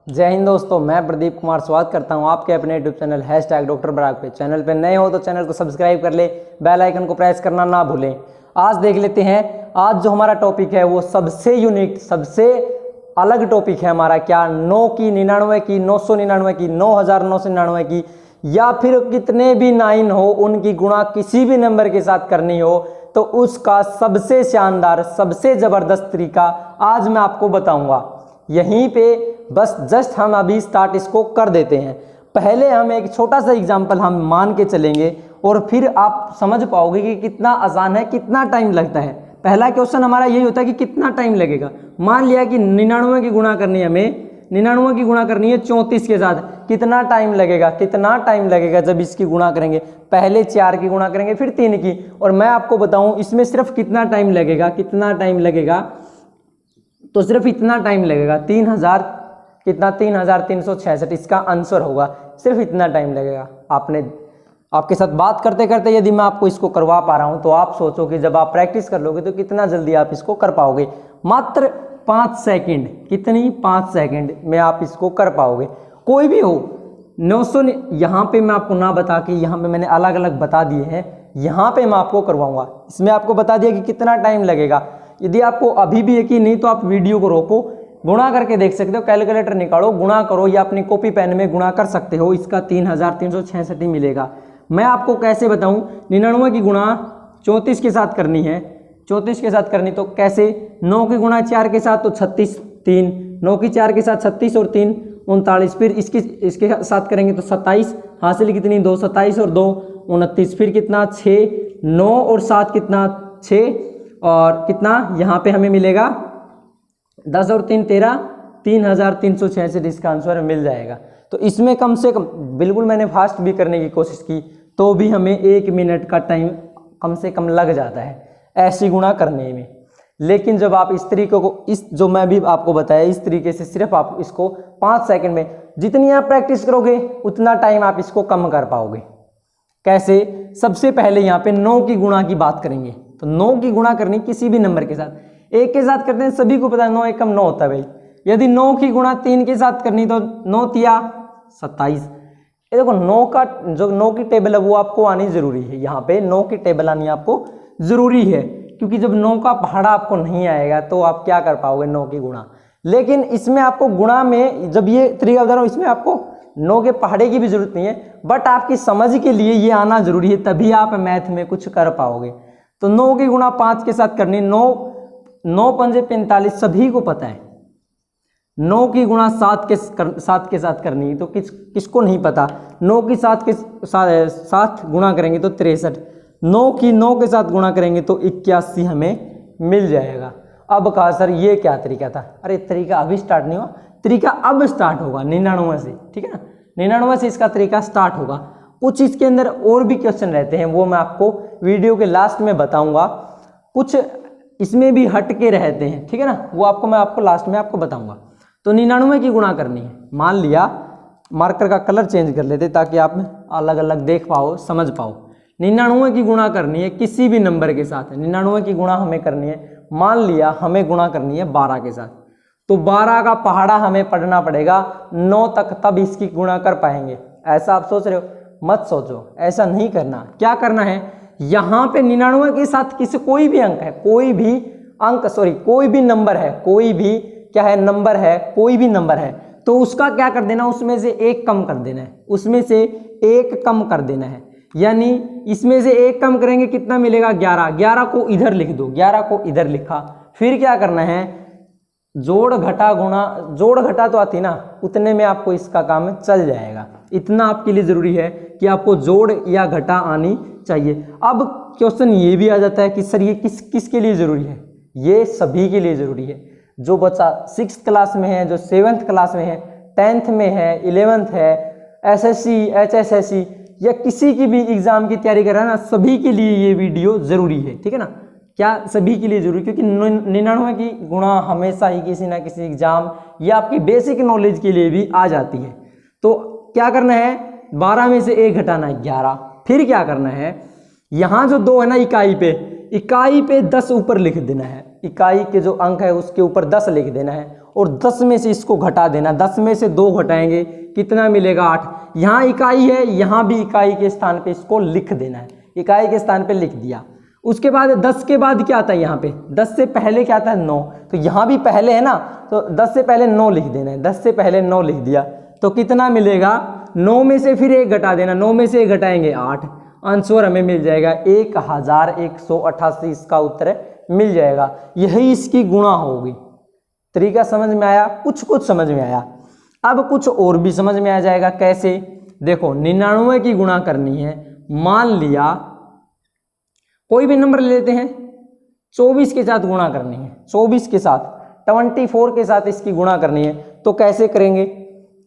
जय हिंद दोस्तों, मैं प्रदीप कुमार स्वागत करता हूं आपके अपने यूट्यूब चैनल #डॉक्टर बराग पे। चैनल पे नए हो तो चैनल को सब्सक्राइब कर ले, बेल आइकन को प्रेस करना ना भूलें। आज देख लेते हैं, आज जो हमारा टॉपिक है वो सबसे यूनिक, सबसे अलग टॉपिक है हमारा। क्या 9 की 99 की 999 की 9999 की या फिर कितने भी 9 हो उनकी गुणा किसी भी नंबर के साथ करनी हो तो उसका सबसे शानदार, सबसे ज़बरदस्त तरीका आज मैं आपको बताऊंगा। यहीं पे बस जस्ट हम अभी स्टार्ट इसको कर देते हैं। पहले हम एक छोटा सा एग्जांपल हम मान के चलेंगे और फिर आप समझ पाओगे कि कितना आसान है, कितना टाइम लगता है। पहला क्वेश्चन हमारा यही होता है कि कितना टाइम लगेगा। मान लिया कि 99 की गुणा करनी है, हमें 99 की गुणा करनी है 34 के साथ। कितना टाइम लगेगा, कितना टाइम लगेगा जब इसकी गुणा करेंगे। पहले 4 की गुणा करेंगे, फिर 3 की, और मैं आपको बताऊं इसमें सिर्फ कितना टाइम लगेगा, कितना टाइम लगेगा, तो सिर्फ इतना टाइम लगेगा। 3000 कितना, 3366 इसका आंसर होगा। सिर्फ इतना टाइम लगेगा। आपके साथ बात करते करते यदि मैं आपको इसको करवा पा रहा हूं तो आप सोचो कि जब आप प्रैक्टिस कर लोगे तो कितना जल्दी आप इसको कर पाओगे। मात्र 5 सेकंड, कितनी, 5 सेकंड में आप इसको कर पाओगे। कोई भी हो 900, यहाँ पे मैं आपको ना बता के यहाँ पे मैंने अलग अलग बता दिए हैं, यहाँ पे मैं आपको करवाऊंगा। इसमें आपको बता दिया कि कितना टाइम लगेगा। यदि आपको अभी भी यकीन नहीं तो आप वीडियो को रोको, गुणा करके देख सकते हो, कैलकुलेटर निकालो, गुणा करो या अपनी कॉपी पेन में गुणा कर सकते हो। इसका 3366 ही मिलेगा। मैं आपको कैसे बताऊं, 99 की गुणा 34 के साथ करनी है, 34 के साथ करनी तो कैसे, 9 की गुणा 4 के साथ तो 36, 3, 9 की 4 के साथ 36 और 3 39, फिर इसके साथ करेंगे तो 27, हासिल कितनी 2, 27 और 2 29, फिर कितना 6, 9 और 7 कितना 6, और कितना यहाँ पे हमें मिलेगा 10 और 3 13, 3366 इसका आंसर मिल जाएगा। तो इसमें कम से कम, बिल्कुल मैंने फास्ट भी करने की कोशिश की तो भी हमें 1 मिनट का टाइम कम से कम लग जाता है ऐसी गुणा करने में। लेकिन जब आप इस तरीके को, इस जो मैं भी आपको बताया इस तरीके से, सिर्फ आप इसको 5 सेकंड में, जितनी आप प्रैक्टिस करोगे उतना टाइम आप इसको कम कर पाओगे। कैसे, सबसे पहले यहाँ पे 9 की गुणा की बात करेंगे। तो 9 की गुणा करनी किसी भी नंबर के साथ, 1 के साथ करते हैं, सभी को पता है 9 एकम 9 होता है भाई। यदि 9 की गुणा 3 के साथ करनी तो 9 तिया 27। ये देखो 9 का जो 9 की टेबल है वो आपको आनी जरूरी है। यहाँ पे 9 की टेबल आनी आपको जरूरी है, क्योंकि जब 9 का पहाड़ा आपको नहीं आएगा तो आप क्या कर पाओगे 9 की गुणा। लेकिन इसमें आपको गुणा में, जब ये तरीका बता रहा हूँ, इसमें आपको 9 के पहाड़े की भी जरूरत नहीं है, बट आपकी समझ के लिए ये आना जरूरी है, तभी आप मैथ में कुछ कर पाओगे। तो 9 की गुणा 5 के साथ करनी, 9 पंजे 45, सभी को पता है। 9 की गुणा 7 के साथ करनी तो किसको नहीं पता। 9 की 7 के साथ गुणा करेंगे तो 63, 9 की 9 के साथ गुणा करेंगे तो 81 हमें मिल जाएगा। अब कहा सर ये क्या तरीका था, अरे तरीका अभी स्टार्ट नहीं हुआ, तरीका अब स्टार्ट होगा 99 से, ठीक है ना। 99 से इसका तरीका स्टार्ट होगा। कुछ इसके अंदर और भी क्वेश्चन रहते हैं, वो मैं आपको वीडियो के लास्ट में बताऊंगा। कुछ इसमें भी हट के रहते हैं, ठीक है ना, वो मैं आपको लास्ट में आपको बताऊंगा। तो 99 की गुणा करनी है। मान लिया, मार्कर का कलर चेंज कर लेते ताकि आप अलग अलग देख पाओ, समझ पाओ। 99 की गुणा करनी है किसी भी नंबर के साथ। 99 की गुणा हमें करनी है, मान लिया हमें गुणा करनी है 12 के साथ, तो 12 का पहाड़ा हमें पढ़ना पड़ेगा 9 तक, तब इसकी गुणा कर पाएंगे। ऐसा आप सोच रहे हो, मत सोचो, ऐसा नहीं करना। क्या करना है, यहाँ पे 99 के साथ कोई भी अंक है, कोई भी नंबर है, कोई भी क्या है, नंबर है, कोई भी नंबर है, तो उसका क्या कर देना, उसमें से 1 कम कर देना है, उसमें से 1 कम कर देना है। यानी इसमें से 1 कम करेंगे, कितना मिलेगा 11, 11 को इधर लिख दो, 11 को इधर लिखा। फिर क्या करना है, जोड़ घटा गुणा, जोड़ घटा तो आती ना, उतने में आपको इसका काम चल जाएगा। इतना आपके लिए जरूरी है कि आपको जोड़ या घटा आनी चाहिए। अब क्वेश्चन ये भी आ जाता है कि सर ये किसके लिए जरूरी है, ये सभी के लिए जरूरी है। जो बच्चा 6th क्लास में है, जो 7th क्लास में है, 10th में है, 11th है, SSC, HSSC या किसी की भी एग्जाम की तैयारी कर रहा है ना, सभी के लिए ये वीडियो जरूरी है, ठीक है ना। क्या सभी के लिए जरूरी, क्योंकि 99 की गुणा हमेशा ही किसी ना किसी एग्जाम या आपकी बेसिक नॉलेज के लिए भी आ जाती है। तो क्या करना है, 12 में से 1 घटाना है 11। फिर क्या करना है, यहाँ जो 2 है ना इकाई पे 10 ऊपर लिख देना है। इकाई के जो अंक है उसके ऊपर 10 लिख देना है और 10 में से इसको घटा देना, 10 में से 2 घटाएंगे कितना मिलेगा 8। यहाँ इकाई है, यहाँ भी इकाई के स्थान पे इसको लिख देना है, इकाई के स्थान पे लिख दिया। उसके बाद 10 के बाद क्या आता है, यहाँ पे 10 से पहले क्या आता है 9, तो यहाँ भी पहले है ना, तो 10 से पहले 9 लिख देना है, 10 से पहले 9 लिख दिया तो कितना मिलेगा 9 में से फिर 1 घटा देना, 9 में से 1 घटाएंगे 8, आंसर हमें मिल जाएगा 1188, इसका उत्तर मिल जाएगा। यही इसकी गुणा होगी। तरीका समझ में आया, कुछ समझ में आया। अब कुछ और भी समझ में आ जाएगा। कैसे, देखो 99 की गुणा करनी है, मान लिया कोई भी नंबर ले लेते हैं, 24 के साथ गुणा करनी है, 24 के साथ 24 के साथ इसकी गुणा करनी है। तो कैसे करेंगे,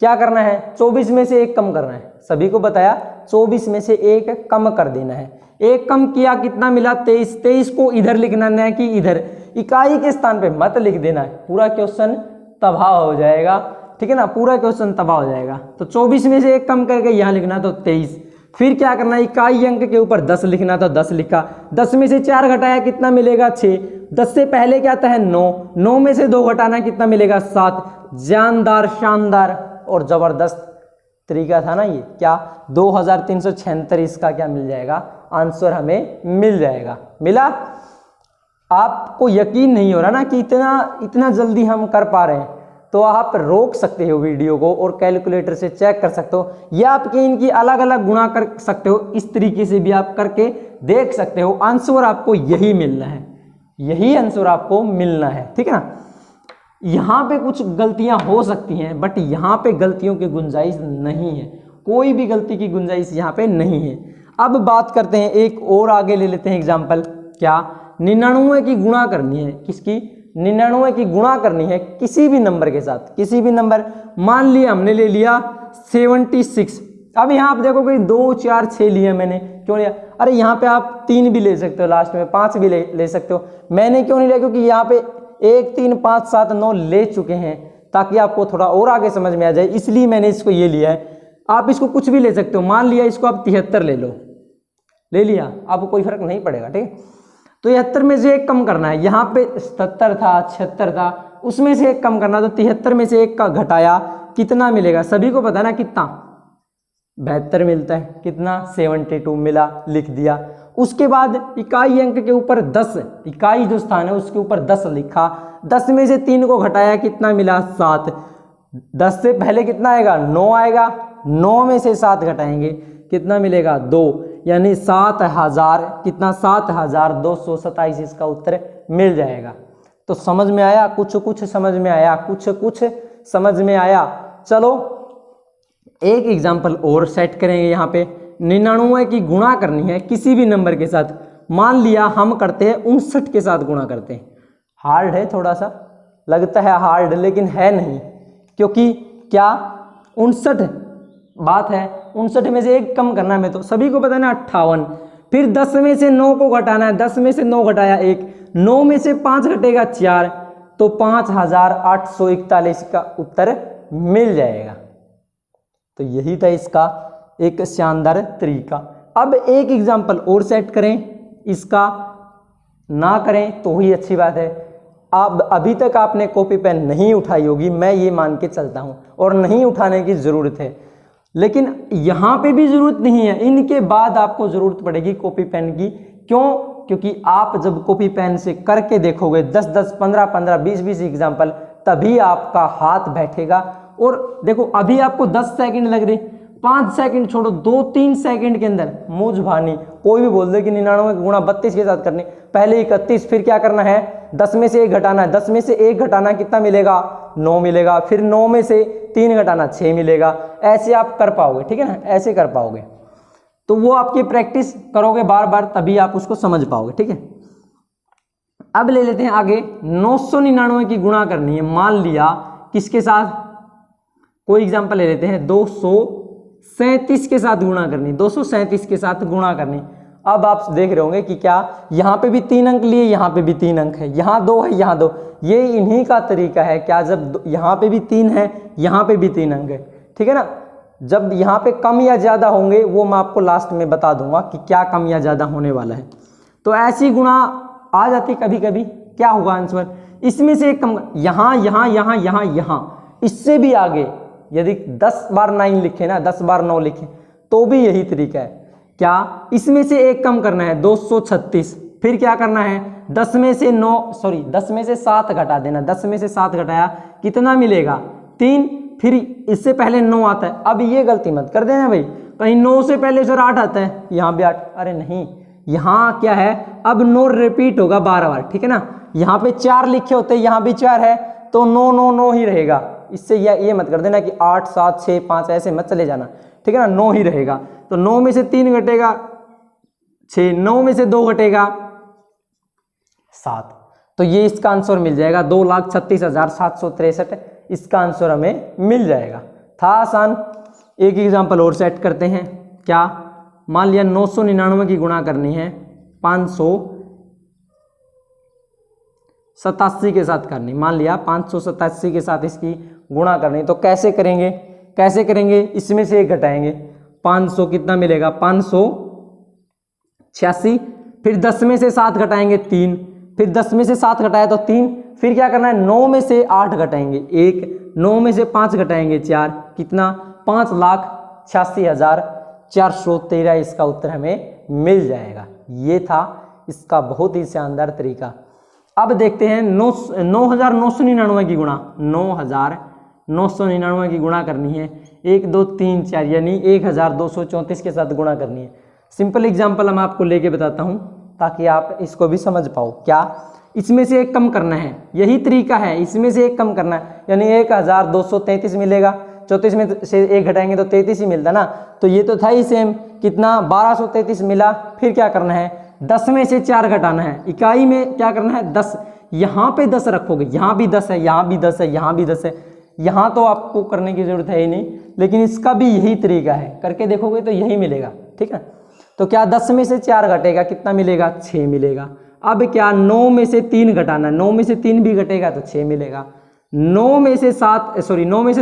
क्या करना है, 24 में से 1 कम करना है, सभी को बताया 24 में से 1 कम कर देना है। 1 कम किया कितना मिला 23, 23 को इधर लिखना है कि इधर, इकाई के स्थान पे मत लिख देना है, पूरा क्वेश्चन तबाह हो जाएगा, ठीक है ना, पूरा क्वेश्चन तबाह हो जाएगा। तो 24 में से 1 कम करके यहाँ लिखना तो 23, फिर क्या करना है, इकाई अंक के ऊपर 10 लिखना तो 10 लिखा, 10 में से 4 घटाया कितना मिलेगा 6, 10 से पहले क्या आता है 9, 9 में से 2 घटाना कितना मिलेगा 7। जानदार, शानदार और जबरदस्त तरीका था ना ये, क्या 2376 इसका क्या मिल जाएगा, आंसर हमें मिल जाएगा। मिला? आपको यकीन नहीं हो रहा ना कि इतना जल्दी हम कर पा रहे हैं, तो आप रोक सकते हो वीडियो को और कैलकुलेटर से चेक कर सकते हो, या आपके इनकी अलग अलग गुणा कर सकते हो, इस तरीके से भी आप करके देख सकते हो। आंसर आपको यही मिलना है, यही आंसर आपको मिलना है, ठीक है ना। यहाँ पे कुछ गलतियां हो सकती हैं, बट यहाँ पे गलतियों की गुंजाइश नहीं है, कोई भी गलती की गुंजाइश यहाँ पे नहीं है। अब बात करते हैं, एक और आगे ले लेते हैं एग्जाम्पल। क्या, 99 की गुणा करनी है, किसकी, 99 की गुणा करनी है किसी भी नंबर के साथ, किसी भी नंबर, मान लिया हमने ले लिया 76। अब यहाँ आप देखोगे 2 4 6 लिया मैंने, क्यों लिया, अरे यहाँ पे आप 3 भी ले सकते हो, लास्ट में 5 भी ले सकते हो, मैंने क्यों नहीं लिया, क्योंकि यहाँ पे 1 3 5 7 9 ले चुके हैं, ताकि आपको थोड़ा और आगे समझ में आ जाए, इसलिए मैंने इसको ये लिया है। आप इसको कुछ भी ले सकते हो, मान लिया इसको आप 73 ले लो, ले लिया, आपको कोई फर्क नहीं पड़ेगा, ठीक है। तो 73 में से 1 कम करना है, यहाँ पे 77 था 76 था, उसमें से 1 कम करना, तो 73 में से 1 का घटाया कितना मिलेगा, सभी को पता है ना कितना, 72 मिलता है, कितना 72 मिला, लिख दिया। उसके बाद इकाई अंक के ऊपर 10, इकाई जो स्थान है उसके ऊपर 10 लिखा, 10 में से 3 को घटाया कितना मिला 7, 10 से पहले कितना आएगा 9 आएगा, 9 में से 7 घटाएंगे कितना मिलेगा 2, यानी 7000, कितना 7227 इसका उत्तर मिल जाएगा। तो समझ में आया, कुछ समझ में आया, कुछ समझ में आया। चलो एक एग्जांपल और सेट करेंगे। यहाँ पे 99 की गुणा करनी है किसी भी नंबर के साथ, मान लिया हम करते हैं 59 के साथ गुणा करते हैं। हार्ड है, थोड़ा सा लगता है हार्ड, लेकिन है नहीं, क्योंकि क्या 59 बात है, 59 में से 1 कम करना है, मैं तो सभी को पता है ना 58, फिर 10 में से 9 को घटाना है, 10 में से 9 घटाया 1, 9 में से 5 घटेगा 4, तो 5841 का उत्तर मिल जाएगा। तो यही था इसका एक शानदार तरीका। अब एक एग्जांपल और सेट करें, इसका ना करें तो ही अच्छी बात है। आप अभी तक आपने कॉपी पेन नहीं उठाई होगी, मैं ये मान के चलता हूँ, और नहीं उठाने की ज़रूरत है, लेकिन यहाँ पे भी ज़रूरत नहीं है, इनके बाद आपको ज़रूरत पड़ेगी कॉपी पेन की। क्यों? क्योंकि आप जब कॉपी पेन से करके देखोगे 10-10, 15-15, 20-20 एग्जाम्पल, तभी आपका हाथ बैठेगा। और देखो अभी आपको 10 सेकंड लग रहे, 5 सेकंड छोड़ो, 2-3 सेकंड के अंदर मुँह जुबानी कोई भी बोल दे कि 99 गुणा 32 के साथ करने, पहले 31, फिर क्या करना है 10 में से 1 घटाना है, 10 में से 1 घटाना कितना मिलेगा 9 मिलेगा, फिर 9 में से 3 घटाना 6 मिलेगा। ऐसे आप कर पाओगे, ठीक है ना, ऐसे कर पाओगे। तो वो आपकी प्रैक्टिस करोगे बार बार, तभी आप उसको समझ पाओगे, ठीक है। अब ले लेते हैं आगे, 999 की गुणा करनी है, मान लिया किसके साथ, कोई एग्जांपल ले लेते हैं, 237 के साथ गुणा करनी, 237 के साथ गुणा करनी। अब आप देख रहे होंगे कि क्या यहाँ पे भी 3 अंक लिए, यहाँ पे भी 3 अंक है, यहाँ 2 है, यहाँ 2, ये इन्हीं का तरीका है। क्या, जब यहाँ पे भी 3 है, यहाँ पे भी 3 अंक है, ठीक है ना। जब यहाँ पे कम या ज़्यादा होंगे वो मैं आपको लास्ट में बता दूंगा कि क्या कम या ज़्यादा होने वाला है। तो ऐसी गुणा आ जाती कभी कभी, क्या होगा आंसर? इसमें से एक कम, यहाँ यहाँ यहाँ यहाँ यहाँ, इससे भी आगे यदि 10 बार 9 लिखे ना, 10 बार 9 लिखे तो भी यही तरीका है। क्या? इसमें से एक कम करना है 236, फिर क्या करना है 10 में से 7 घटा देना। 10 में से 7 घटाया कितना मिलेगा? 3। फिर इससे पहले 9 आता है। अब ये गलती मत कर देना भाई, कहीं 9 से पहले सर 8 आता है, यहाँ भी 8, अरे नहीं, यहाँ क्या है, अब 9 रिपीट होगा 12 बार, ठीक है ना। यहाँ पे 4 लिखे होते हैं, यहाँ भी 4 है, तो 9 9 9 ही रहेगा। इससे ये मत कर देना कि 8 7 6 5, ऐसे मत चले जाना, ठीक है ना, 9 ही रहेगा। तो 9 में से 3 घटेगा 6, 9 में से 2 घटेगा 7, तो ये इसका आंसर मिल जाएगा 2,36,763। इसका आंसर हमें मिल जाएगा। था आसान। एक एग्जांपल और सेट करते हैं। क्या? मान लिया 999 की गुणा करनी है 587 के साथ करनी, मान लिया 587 के साथ इसकी गुणा करनी, तो कैसे करेंगे? इसमें से एक घटाएंगे, 500 कितना मिलेगा? 586, फिर 10 में से 7 घटाएंगे 3, फिर 10 में से 7 घटाया तो 3, फिर क्या करना है 9 में से 8 घटाएंगे 1, 9 में से 5 घटाएंगे 4, कितना? 5,86,413। इसका उत्तर हमें मिल जाएगा। ये था इसका बहुत ही शानदार तरीका। अब देखते हैं 9,999 की गुणा, 9,999 की गुणा करनी है 1 2 3 4, यानी 1,234 के साथ गुणा करनी है। सिंपल एग्जांपल हम आपको लेके बताता हूं ताकि आप इसको भी समझ पाओ। क्या? इसमें से एक कम करना है, यही तरीका है, इसमें से एक कम करना है, यानी 1,233 मिलेगा। 34 में से एक घटाएंगे तो 33 ही मिलता ना, तो ये तो था ही सेम, कितना? 1233 मिला। फिर क्या करना है 10 में से 4 घटाना है, इकाई में क्या करना है 10, यहाँ पे 10 रखोगे, यहाँ भी 10 है, यहाँ भी 10 है, यहाँ भी 10 है, यहाँ तो आपको करने की जरूरत है ही नहीं, लेकिन इसका भी यही तरीका है, करके देखोगे तो यही मिलेगा, ठीक है। तो क्या 10 में से 4 घटेगा, कितना मिलेगा? 6 मिलेगा। अब क्या 9 में से 3 घटाना, 9 में से 3 भी घटेगा तो 6 मिलेगा। 9 में से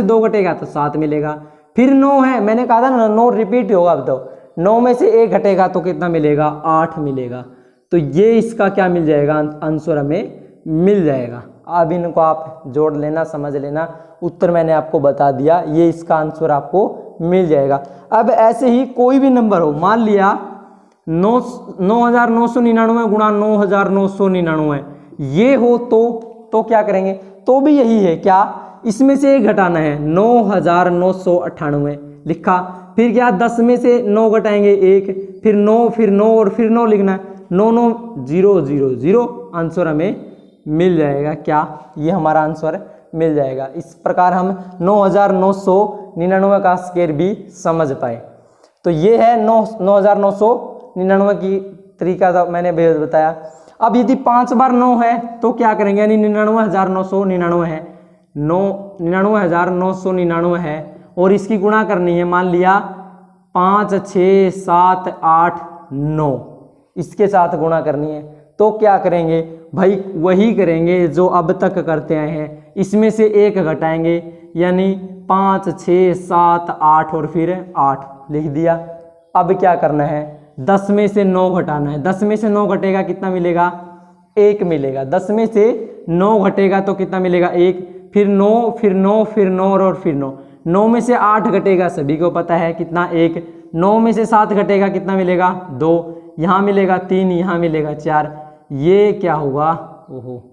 2 घटेगा तो 7 मिलेगा। फिर 9 है, मैंने कहा था ना 9 रिपीट होगा। अब तो 9 में से 1 घटेगा तो कितना मिलेगा? 8 मिलेगा। तो ये इसका क्या मिल जाएगा? आंसर हमें मिल जाएगा। अब इनको आप जोड़ लेना, समझ लेना, उत्तर मैंने आपको बता दिया, ये इसका आंसर आपको मिल जाएगा। अब ऐसे ही कोई भी नंबर हो, मान लिया 9,999 गुणा 9,999 ये हो तो क्या करेंगे? तो भी यही है। क्या? इसमें से एक घटाना है 9,998 लिखा। फिर क्या 10 में से 9 घटाएंगे 1, फिर 9, फिर 9 और फिर 9 लिखना है। 9 9 0 0 0 आंसर हमें मिल जाएगा। क्या? ये हमारा आंसर मिल जाएगा। इस प्रकार हम 9,999 का स्क्वायर भी समझ पाए। तो ये है 9,999 की तरीका था, मैंने बताया। अब यदि 5 बार 9 है तो क्या करेंगे? यानी 99,999 है, 99,999 है और इसकी गुणा करनी है, मान लिया 5 6 7 8 9, इसके साथ गुणा करनी है। तो क्या करेंगे भाई? वही करेंगे जो अब तक करते आए हैं, इसमें से एक घटाएंगे, यानी 5 6 7 8 और फिर 8 लिख दिया। अब क्या करना है? 10 में से 9 घटाना है। 10 में से 9 घटेगा, कितना मिलेगा? 1 मिलेगा। 10 में से 9 घटेगा तो कितना मिलेगा? 1, फिर 9, फिर 9, फिर 9 और फिर 9। 9 में से 8 घटेगा, सभी को पता है, कितना? 1। 9 में से 7 घटेगा, कितना मिलेगा? 2। यहाँ मिलेगा 3, यहाँ मिलेगा 4। ये क्या होगा? ओहो,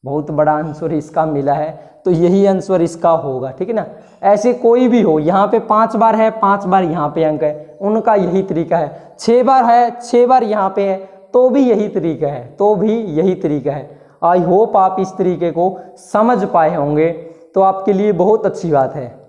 बहुत बड़ा आंसर इसका मिला है, तो यही आंसर इसका होगा, ठीक है ना। ऐसे कोई भी हो, यहाँ पे 5 बार है, 5 बार यहाँ पे अंक है, उनका यही तरीका है। 6 बार है, 6 बार यहाँ पे है, तो भी यही तरीका है, तो भी यही तरीका है। आई होप आप इस तरीके को समझ पाए होंगे, तो आपके लिए बहुत अच्छी बात है।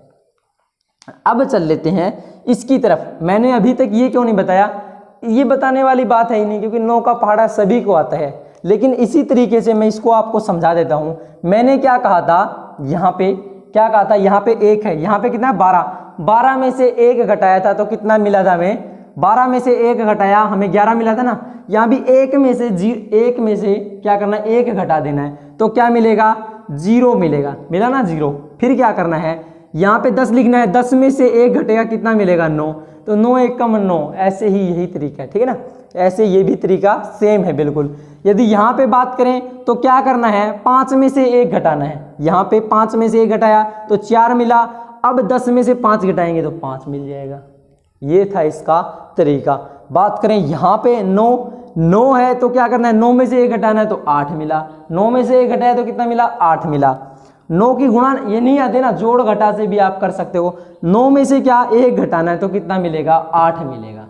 अब चल लेते हैं इसकी तरफ। मैंने अभी तक ये क्यों नहीं बताया? ये बताने वाली बात है ही नहीं, क्योंकि 9 का पहाड़ा सभी को आता है, लेकिन इसी तरीके से मैं इसको आपको समझा देता हूँ। मैंने क्या कहा था? यहाँ पे क्या कहा था? यहाँ पे 1 है, यहाँ पे कितना है? 12। 12 में से 1 घटाया था तो कितना मिला था हमें? 12 में से 1 घटाया, हमें 11 मिला था ना। यहाँ भी 1 में से क्या करना है? 1 घटा देना है, तो क्या मिलेगा? 0 मिलेगा। मिला ना 0। फिर क्या करना है? यहाँ पे 10 लिखना है। 10 में से 1 घटेगा, कितना मिलेगा? 9। तो 9 एकम 9, ऐसे ही यही तरीका है, ठीक है ना। ऐसे ये भी तरीका सेम है बिल्कुल। यदि यहाँ पे बात करें तो क्या करना है, 5 में से 1 घटाना है। यहाँ पे 5 में से 1 घटाया तो 4 मिला, अब 10 में से 5 घटाएंगे तो 5 मिल जाएगा। ये था इसका तरीका। बात करें यहाँ पे 9 है तो क्या करना है, 9 में से 1 घटाना है तो 8 मिला, 9 में से 1 घटाया तो कितना मिला, 8 मिला। 9 की गुणा ये नहीं आते ना, जोड़ घटा से भी आप कर सकते हो। 9 में से क्या 1 घटाना है तो कितना मिलेगा, 8 मिलेगा,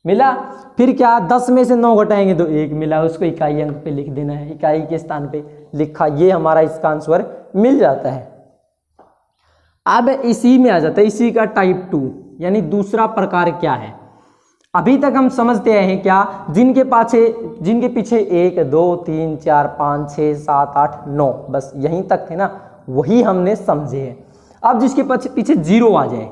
मिला। फिर क्या 10 में से 9 घटाएंगे तो 1 मिला, उसको इकाई अंक पे लिख देना है, इकाई के स्थान पे लिखा, ये हमारा इसका आंसर मिल जाता है। अब इसी में आ जाता है, इसी का टाइप 2 यानी दूसरा प्रकार क्या है। अभी तक हम समझते हैं क्या, जिनके पीछे 1 2 3 4 5 6 7 8 9 बस यहीं तक थे ना, वही हमने समझे हैं। अब जिसके पीछे 0 आ जाए,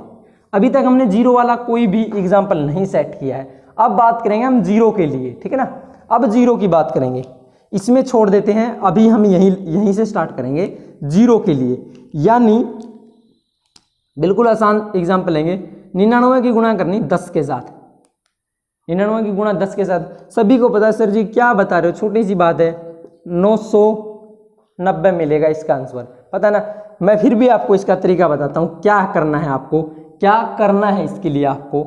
अभी तक हमने 0 वाला कोई भी एग्जाम्पल नहीं सेट किया है। अब बात करेंगे हम 0 के लिए, ठीक है ना। अब 0 की बात करेंगे, इसमें छोड़ देते हैं, अभी हम यहीं से स्टार्ट करेंगे 0 के लिए। यानी बिल्कुल आसान एग्जाम्पल लेंगे, 99 की गुणा करनी 10 के साथ, 99 की गुणा 10 के साथ। सभी को पता है सर जी क्या बता रहे हो, छोटी सी बात है, 990 मिलेगा इसका आंसर, पता है ना। मैं फिर भी आपको इसका तरीका बताता हूँ, क्या करना है आपको, क्या करना है इसके लिए आपको।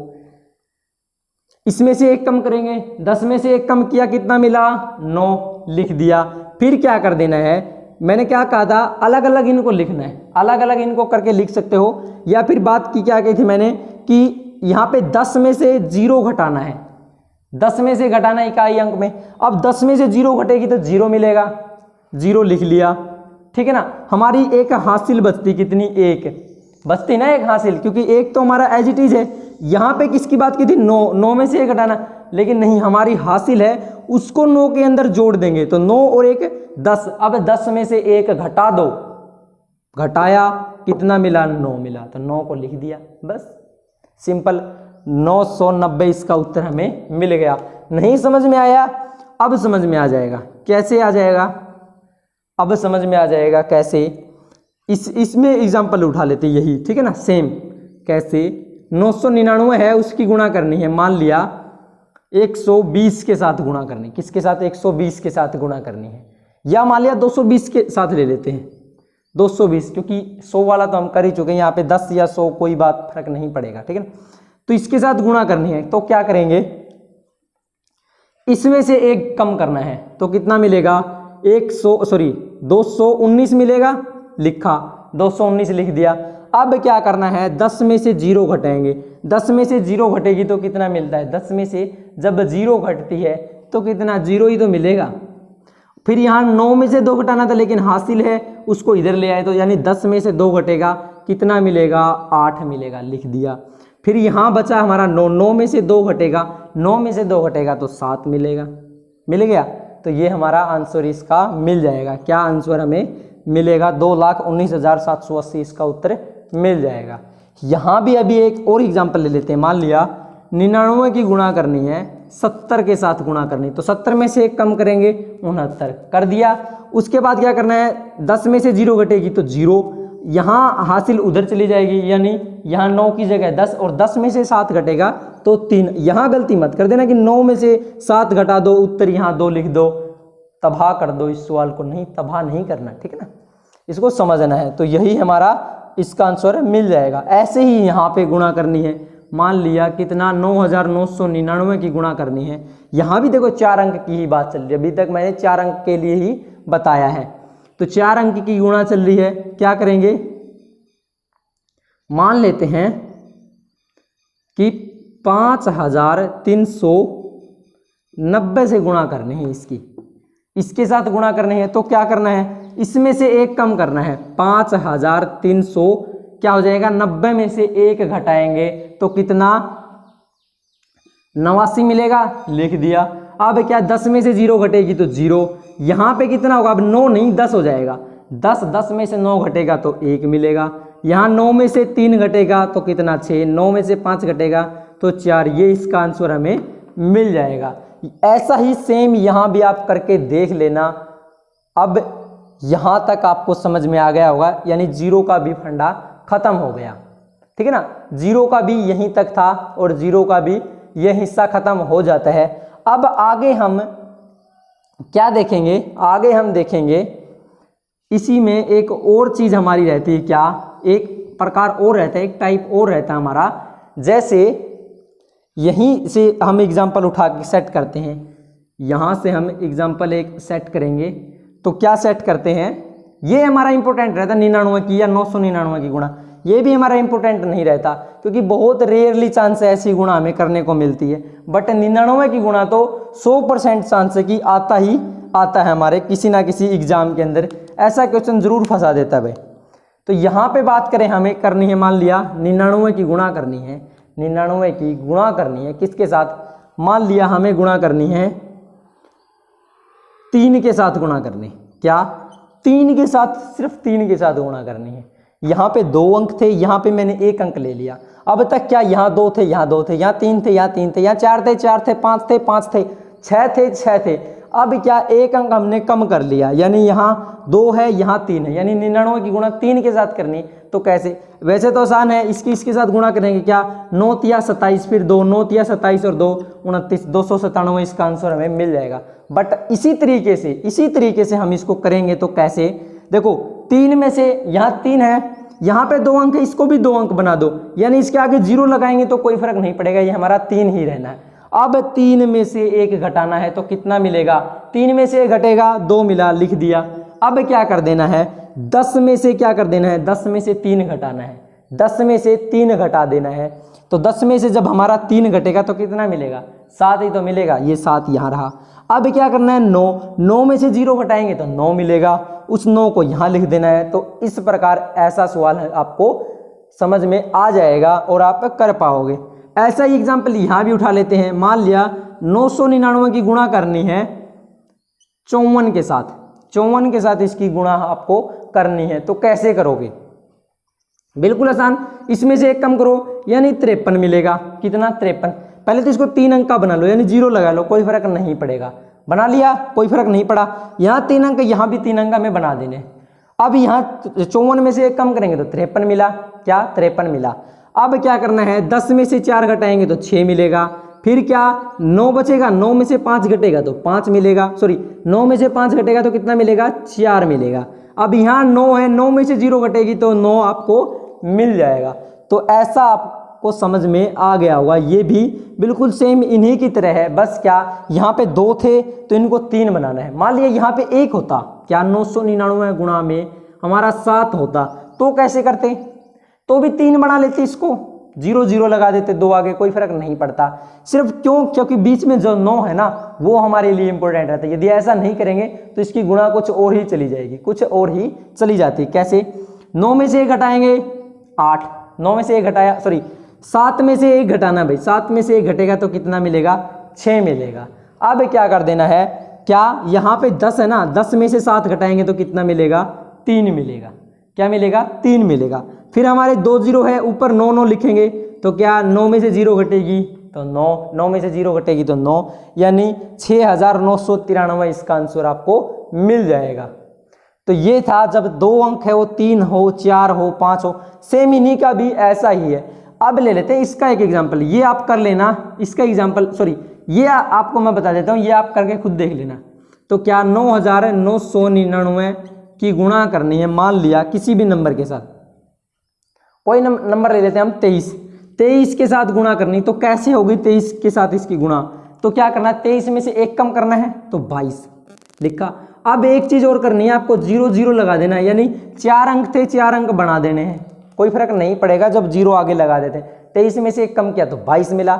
इसमें से 1 कम करेंगे, 10 में से 1 कम किया, कितना मिला, 9 लिख दिया। फिर क्या कर देना है, मैंने क्या कहा था, अलग अलग इनको लिखना है, अलग अलग इनको करके लिख सकते हो। या फिर बात की क्या कही थी मैंने कि यहाँ पे 10 में से 0 घटाना है, 10 में से घटाना इकाई अंक में। अब 10 में से 0 घटेगी तो 0 मिलेगा, 0 लिख लिया, ठीक है ना। हमारी एक हासिल बचती, कितनी, 1 बचती ना, एक हासिल, क्योंकि 1 तो हमारा एज इट इज है। यहाँ पे किसकी बात की थी, 9 में से 1 घटाना, लेकिन नहीं, हमारी हासिल है, उसको 9 के अंदर जोड़ देंगे तो 9 और 1 10। अब 10 में से 1 घटा दो, घटाया, कितना मिला, 9 मिला, तो 9 को लिख दिया, बस सिंपल। 990 इसका उत्तर हमें मिल गया। नहीं समझ में आया, अब समझ में आ जाएगा, कैसे आ जाएगा, अब समझ में आ जाएगा कैसे। इसमें एग्जाम्पल उठा लेते यही, ठीक है ना, सेम। कैसे, 999 है, उसकी गुणा करनी है, मान लिया 120 के साथ गुणा करनी, किसके साथ, 120 के साथ गुणा करनी है। या मान लिया 220 के साथ ले लेते हैं, 220, क्योंकि 100 वाला तो हम कर ही चुके हैं, यहाँ पे 10 या 100 कोई बात फर्क नहीं पड़ेगा, ठीक है ना। तो इसके साथ गुणा करनी है, तो क्या करेंगे, इसमें से 1 कम करना है, तो कितना मिलेगा, 219 मिलेगा, लिखा, 219 लिख दिया। अब क्या करना है, 10 में से 0 घटाएंगे, 10 में से 0 घटेगी तो कितना मिलता है, 10 में से जब 0 घटती है तो कितना, 0 ही तो मिलेगा। फिर यहाँ 9 में से 2 घटाना था, लेकिन हासिल है, उसको इधर ले आए, तो यानी 10 में से 2 घटेगा, कितना मिलेगा, 8 मिलेगा, लिख दिया। फिर यहाँ बचा हमारा 9 में से 2 घटेगा, 9 में से 2 घटेगा तो 7 मिलेगा, मिल गया। तो ये हमारा आंसर इसका मिल जाएगा। क्या आंसर हमें मिलेगा, 2,19,780 इसका उत्तर मिल जाएगा। यहाँ भी अभी एक और एग्जाम्पल ले लेते हैं। मान लिया 99 की गुणा करनी है 70 के साथ गुणा करनी, तो 70 में से 1 कम करेंगे, 69 कर दिया। उसके बाद क्या करना है, 10 में से 0 घटेगी तो 0, यहाँ हासिल उधर चली जाएगी, यानी यहाँ 9 की जगह 10, और 10 में से 7 घटेगा तो 3। यहाँ गलती मत कर देना कि 9 में से 7 घटा दो, उत्तर यहाँ 2 लिख दो, तबाह कर दो इस सवाल को, नहीं, तबाह नहीं करना, ठीक है ना, इसको समझना है। तो यही हमारा इसका आंसर मिल जाएगा। ऐसे ही यहाँ पे गुणा करनी है, मान लिया कितना, 9,999 की गुणा करनी है। यहाँ भी देखो 4 अंक की ही बात चल रही है, अभी तक मैंने 4 अंक के लिए ही बताया है। तो 4 अंक की गुणा चल रही है, क्या करेंगे, मान लेते हैं कि 5,390 से गुणा करनी है, इसके साथ गुणा करनी है। तो क्या करना है, इसमें से 1 कम करना है, 5,300 क्या हो जाएगा, 90 में से 1 घटाएंगे तो कितना, 89 मिलेगा, लिख दिया। अब क्या, 10 में से 0 घटेगी तो 0, यहाँ पे कितना होगा, अब 9 नहीं 10 हो जाएगा, 10 में से 9 घटेगा तो 1 मिलेगा। यहाँ 9 में से 3 घटेगा तो कितना, 6, 9 में से 5 घटेगा तो 4। ये इसका आंसर हमें मिल जाएगा। ऐसा ही सेम यहाँ भी आप करके देख लेना। अब यहाँ तक आपको समझ में आ गया होगा, यानी 0 का भी फंडा खत्म हो गया। ठीक है ना। 0 का भी यहीं तक था और 0 का भी यह हिस्सा खत्म हो जाता है। अब आगे हम क्या देखेंगे, आगे हम देखेंगे इसी में एक और चीज हमारी रहती है, क्या एक प्रकार और रहता है, एक टाइप और रहता है हमारा। जैसे यहीं से हम एग्जाम्पल उठा के सेट करते हैं, यहां से हम एग्जाम्पल एक सेट करेंगे तो क्या सेट करते हैं, ये हमारा इंपॉर्टेंट रहता है 99 की या 999 की गुणा। ये भी हमारा इंपॉर्टेंट नहीं रहता क्योंकि बहुत रेयरली चांस है ऐसी गुणा हमें करने को मिलती है। बट 99 की गुणा तो 100% चांस है कि आता ही आता है हमारे किसी ना किसी एग्जाम के अंदर, ऐसा क्वेश्चन जरूर फंसा देता है भाई। तो यहाँ पे बात करें हमें करनी है, मान लिया 99 की गुणा करनी है, 99 की गुणा करनी है किसके साथ, मान लिया हमें गुणा करनी है 3 के साथ गुणा करनी, क्या 3 के साथ, सिर्फ 3 के साथ गुणा करनी है। यहाँ पे 2 अंक थे, यहाँ पे मैंने 1 अंक ले लिया। अब तक क्या यहाँ 2 थे, यहाँ 2 थे, यहाँ 3 थे, यहाँ 3 थे, यहाँ 4 थे, 4 थे, 5 थे, 5 थे, 6 थे, 6 थे। अब क्या 1 अंक हमने कम कर लिया, यानी यहाँ 2 है, यहाँ 3 है, यानी 99 की गुणा 3 के साथ करनी। तो कैसे, वैसे तो आसान है, इसके साथ गुणा करेंगे, क्या 9 तिया 27, फिर 2 9 तिया 27 और 2 29, 297 इसका आंसर हमें मिल जाएगा। बट इसी तरीके से हम इसको करेंगे तो कैसे, देखो 3 में से यहाँ 3 है, यहाँ पे 2 अंक है, इसको भी 2 अंक बना दो, यानी इसके आगे 0 लगाएंगे तो कोई फर्क नहीं पड़ेगा, ये हमारा 3 ही रहना है। अब 3 में से 1 घटाना है तो कितना मिलेगा, 3 में से 1 घटेगा, 2 मिला, लिख दिया। अब क्या कर देना है, 10 में से क्या कर देना है, 10 में से 3 घटाना है, 10 में से 3 घटा देना है। तो 10 में से जब हमारा 3 घटेगा तो कितना मिलेगा, 7 ही तो मिलेगा, ये 7 यहाँ रहा। अब क्या करना है, 9 में से 0 घटाएंगे तो 9 मिलेगा, उस 9 को यहाँ लिख देना है। तो इस प्रकार ऐसा सवाल है आपको समझ में आ जाएगा और आप कर पाओगे। ऐसा ही एग्जाम्पल यहाँ भी उठा लेते हैं, मान लिया 999 की गुणा करनी है 54 के साथ, 54 के साथ इसकी गुणा आपको करनी है, तो कैसे करोगे, बिल्कुल आसान, इसमें से 1 कम करो यानी 53 मिलेगा। कितना, 53। पहले तो इसको 3 अंक का बना लो, यानी 0 लगा लो, कोई फर्क नहीं पड़ेगा, बना लिया, कोई फर्क नहीं पड़ा। यहाँ 3 अंक, यहाँ भी 3 अंक हमें बना देने। अब यहाँ 54 में से 1 कम करेंगे तो 53 मिला, क्या 53 मिला। अब क्या करना है, 10 में से 4 घटाएंगे तो 6 मिलेगा, फिर क्या 9 बचेगा, 9 में से 5 घटेगा तो 5 मिलेगा, सॉरी 9 में से 5 घटेगा तो कितना मिलेगा, 4 मिलेगा। अब यहाँ 9 है, 9 में से 0 घटेगी तो 9 आपको मिल जाएगा। तो ऐसा आपको समझ में आ गया होगा, ये भी बिल्कुल सेम इन्हीं की तरह है, बस क्या यहाँ पे 2 थे तो इनको 3 बनाना है। मान लिया यहाँ पे 1 होता, क्या 999 गुणा में हमारा 7 होता, तो कैसे करते, तो भी 3 बना लेते, इसको 0 0 लगा देते, 2 आगे, कोई फर्क नहीं पड़ता। सिर्फ क्यों, क्योंकि बीच में जो 9 है ना वो हमारे लिए इंपॉर्टेंट रहता है। यदि ऐसा नहीं करेंगे तो इसकी गुणा कुछ और ही चली जाएगी, कुछ और ही चली जाती। कैसे, 9 में से 1 घटाएंगे 8, 9 में से 1 घटाया, सॉरी 7 में से 1 घटाना भाई, 7 में से 1 घटेगा तो कितना मिलेगा, 6 मिलेगा। अब क्या कर देना है, क्या यहाँ पे 10 है ना, 10 में से 7 घटाएंगे तो कितना मिलेगा, 3 मिलेगा, क्या मिलेगा, 3 मिलेगा। फिर हमारे 2 0 है, ऊपर 9 9 लिखेंगे तो क्या 9 में से 0 घटेगी तो 9, 9 में से 0 घटेगी तो 9, यानी 6993 इसका आंसर आपको मिल जाएगा। तो ये था जब 2 अंक है, वो 3 हो, 4 हो, 5 हो, सेम इन्हीं का भी ऐसा ही है। अब ले लेते हैं इसका एक एग्जाम्पल, ये आप कर लेना, इसका एग्जाम्पल, सॉरी ये आपको मैं बता देता हूँ, ये आप करके खुद देख लेना। तो क्या 9999 की गुणा करनी है, मान लिया किसी भी नंबर के साथ, कोई नंबर ले लेते हैं हम 23 के साथ गुणा करनी, तो कैसे होगी 23 के साथ इसकी गुणा, तो क्या करना है, 23 में से 1 कम करना है तो 22 लिखा। अब एक चीज और करनी है आपको, 0 0 लगा देना है, यानी 4 अंक थे, 4 अंक बना देने हैं, कोई फर्क नहीं पड़ेगा जब 0 आगे लगा देते हैं। 23 में से 1 कम किया तो 22 मिला।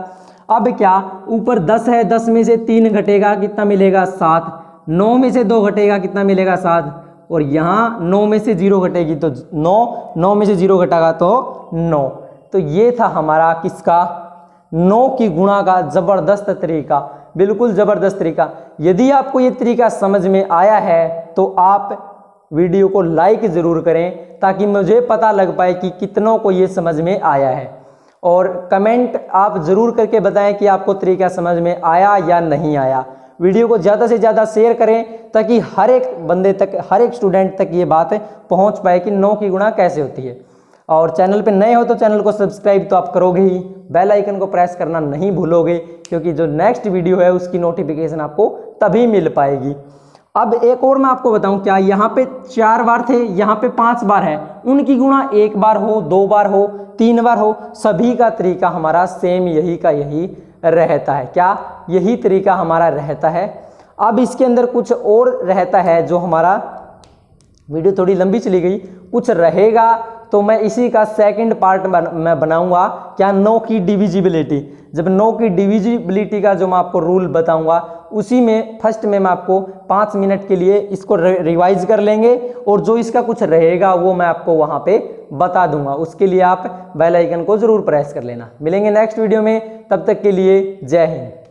अब क्या, ऊपर 10 है, 10 में से 3 घटेगा कितना मिलेगा, 7, 9 में से 2 घटेगा कितना मिलेगा, 7, और यहाँ 9 में से 0 घटेगी तो 9, 9 में से 0 घटेगा तो 9। तो ये था हमारा किसका, 9 की गुणा का जबरदस्त तरीका, बिल्कुल जबरदस्त तरीका। यदि आपको ये तरीका समझ में आया है तो आप वीडियो को लाइक जरूर करें ताकि मुझे पता लग पाए कि कितनों को ये समझ में आया है, और कमेंट आप जरूर करके बताएं कि आपको तरीका समझ में आया या नहीं आया। वीडियो को ज़्यादा से ज़्यादा शेयर करें ताकि हर एक बंदे तक, हर एक स्टूडेंट तक ये बात पहुंच पाए कि 9 की गुणा कैसे होती है। और चैनल पे नए हो तो चैनल को सब्सक्राइब तो आप करोगे ही, बेल आइकन को प्रेस करना नहीं भूलोगे, क्योंकि जो नेक्स्ट वीडियो है उसकी नोटिफिकेशन आपको तभी मिल पाएगी। अब एक और मैं आपको बताऊं, क्या यहाँ पे 4 बार थे, यहाँ पे 5 बार है, उनकी गुणा 1 बार हो, 2 बार हो, 3 बार हो, सभी का तरीका हमारा सेम यही का यही रहता है। क्या यही तरीका हमारा रहता है। अब इसके अंदर कुछ और रहता है, जो हमारा वीडियो थोड़ी लंबी चली गई, कुछ रहेगा तो मैं इसी का सेकंड पार्ट मैं बनाऊंगा। क्या 9 की डिविजिबिलिटी, जब 9 की डिविजिबिलिटी का जो मैं आपको रूल बताऊंगा, उसी में फर्स्ट में मैं आपको 5 मिनट के लिए इसको रिवाइज कर लेंगे, और जो इसका कुछ रहेगा वो मैं आपको वहां पे बता दूंगा। उसके लिए आप बेल आइकन को जरूर प्रेस कर लेना। मिलेंगे नेक्स्ट वीडियो में, तब तक के लिए जय हिंद।